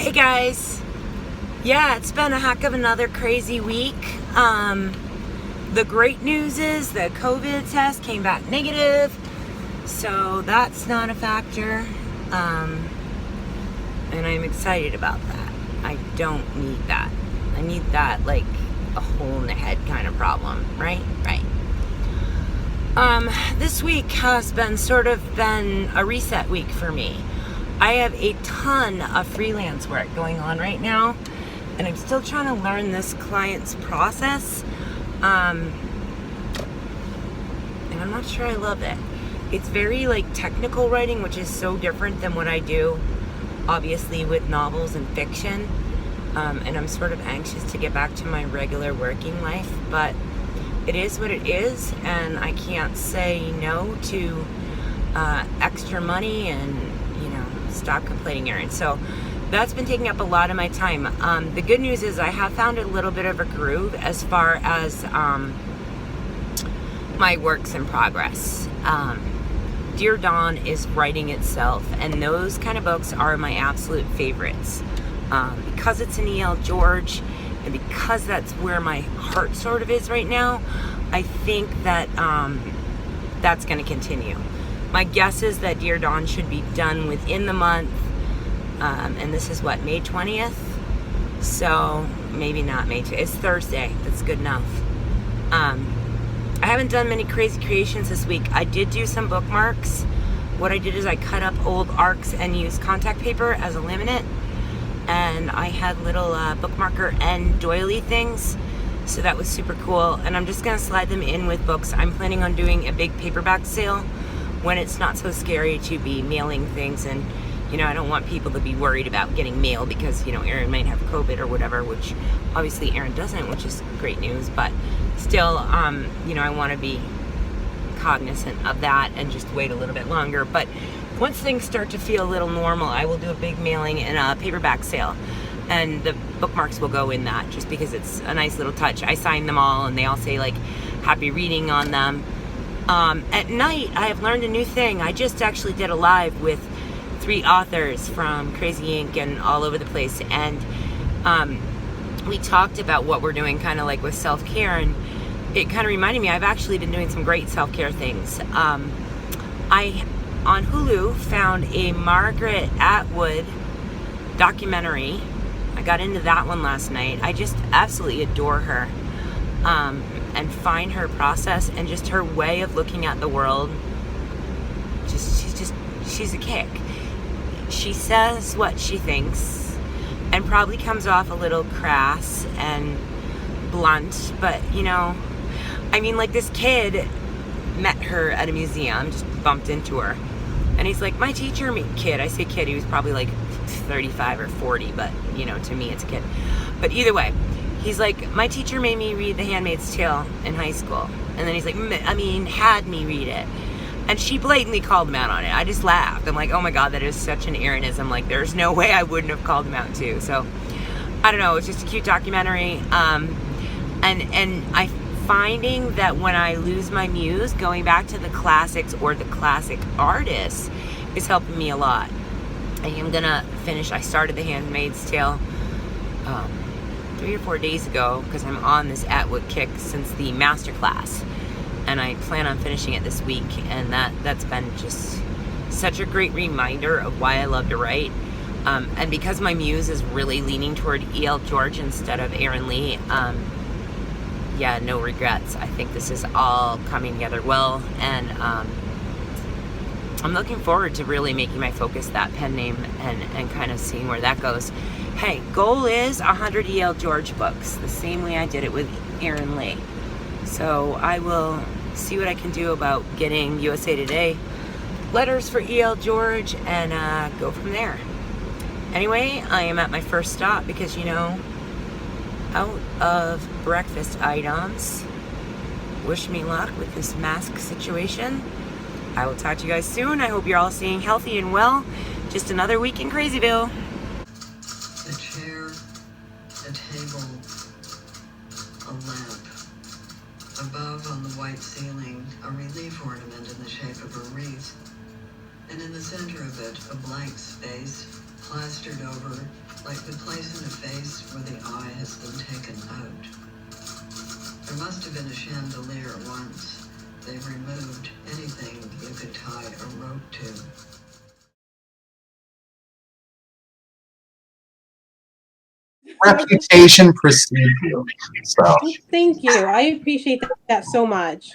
Hey guys, yeah, it's been a heck of another crazy week. The great news is the COVID test came back negative, so that's not a factor, and I'm excited about that. I don't need that. I need that like a hole in the head kind of problem, right? This week has been a reset week for me. I have a ton of freelance work going on right now, and I'm still trying to learn this client's process, and I'm not sure I love it. It's very like technical writing, which is so different than what I do, obviously, with novels and fiction, and I'm sort of anxious to get back to my regular working life, but it is what it is, and I can't say no to extra money and stop completing errands. So that's been taking up a lot of my time. The good news is I have found a little bit of a groove as far as my works in progress. Dear Dawn is writing itself, and those kind of books are my absolute favorites. Because it's an E.L. George, and because that's where my heart sort of is right now, I think that that's going to continue. My guess is that Dear Dawn should be done within the month, and this is what, May 20th? So maybe not May 20th. It's Thursday. That's good enough. I haven't done many crazy creations this week. I did do some bookmarks. What I did is I cut up old arcs and used contact paper as a laminate, and I had little bookmarker and doily things, so that was super cool, and I'm just going to slide them in with books. I'm planning on doing a big paperback sale when it's not so scary to be mailing things, and I don't want people to be worried about getting mail because Erin might have COVID or whatever, which obviously Erin doesn't, which is great news, but still I want to be cognizant of that and just wait a little bit longer. But once things start to feel a little normal, I will do a big mailing and a paperback sale, and the bookmarks will go in that just because it's a nice little touch. I sign them all and they all say like happy reading on them. At night, I have learned a new thing. I just actually did a live with 3 authors from Crazy Inc. and all over the place, and we talked about what we're doing kind of like with self-care, and it kind of reminded me I've actually been doing some great self-care things. I, on Hulu, found a Margaret Atwood documentary. I got into that one last night. I just absolutely adore her. And find her process and just her way of looking at the world. She's a kick. She says what she thinks and probably comes off a little crass and blunt, but like this kid met her at a museum, just bumped into her, and he's like, my teacher, kid, I say kid, he was probably like 35 or 40, but to me it's a kid. But either way, he's like, my teacher made me read The Handmaid's Tale in high school. And then he's like, had me read it. And she blatantly called him out on it. I just laughed. I'm like, oh my God, that is such an Aaronism. Like, there's no way I wouldn't have called him out too. So, I don't know. It's just a cute documentary. And I'm finding that when I lose my muse, going back to the classics or the classic artists is helping me a lot. I am going to finish. I started The Handmaid's Tale 3 or 4 days ago because I'm on this Atwood kick since the masterclass, and I plan on finishing it this week, and that's been just such a great reminder of why I love to write, and because my muse is really leaning toward E.L. George instead of Erin Lee, no regrets. I think this is all coming together well, and I'm looking forward to really making my focus that pen name and kind of seeing where that goes. Hey, goal is 100 E.L. George books, the same way I did it with Erin Lee. So I will see what I can do about getting USA Today letters for E.L. George and go from there. Anyway, I am at my first stop because, out of breakfast items. Wish me luck with this mask situation. I will talk to you guys soon. I hope you're all staying healthy and well. Just another week in Crazyville. A chair, a table, a lamp. Above on the white ceiling, a relief ornament in the shape of a wreath. And in the center of it, a blank space, plastered over like the place in the face where the eye has been taken out. There must have been a chandelier once. They've removed anything you could tie a rope to. Reputation precedes you. So Thank you. I appreciate that so much.